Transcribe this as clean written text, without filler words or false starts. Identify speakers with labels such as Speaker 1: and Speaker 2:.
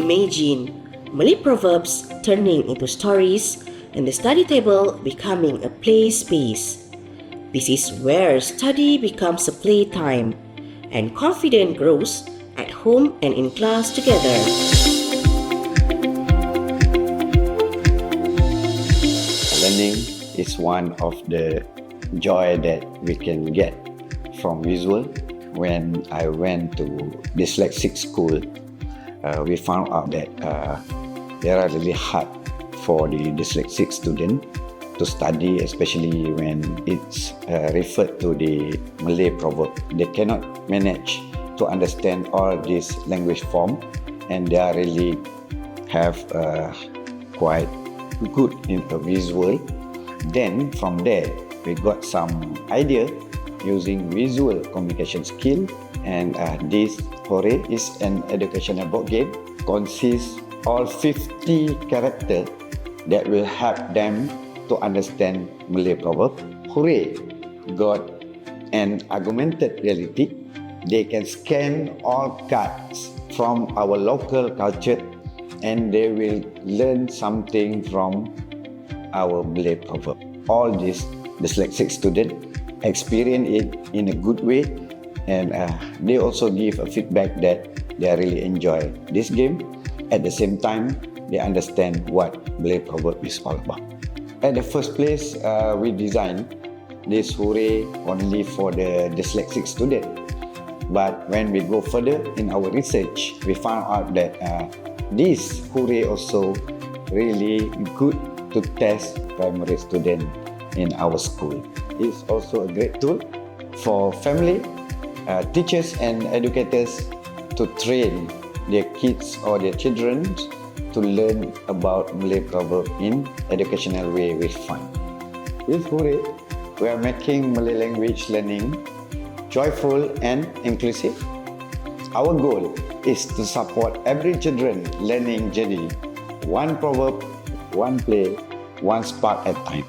Speaker 1: Imagine Malay proverbs turning into stories and the study table becoming a play space. This is where study becomes a playtime and confidence grows at home and in class together.
Speaker 2: Learning is one of the joy that we can get from visual. When I went to dyslexic school, we found out that they are really hard for the dyslexic student to study, especially when it's referred to the Malay proverb. They cannot manage to understand all this language form, and they are really have quite good in a visual. Then from there, we got some idea using visual communication skill, and this Hoorey is an educational board game. Consists all 50 characters that will help them to understand Malay proverb. Hoorey got an augmented reality. They can scan all cards from our local culture, and they will learn something from our Malay proverb. All these dyslexic students experience it in a good way, and they also give a feedback that they really enjoy this game. At the same time, they understand what Malay proverb is all about. At the first place, we designed this Hoorey only for the dyslexic student. But when we go further in our research, we found out that this Hoorey also really good to test primary students in our school. It's also a great tool for family, teachers and educators to train their kids or their children to learn about Malay proverb in educational way with fun. With Hoorey, we are making Malay language learning joyful and inclusive. Our goal is to support every children learning journey, one proverb, one play, one spark at a time.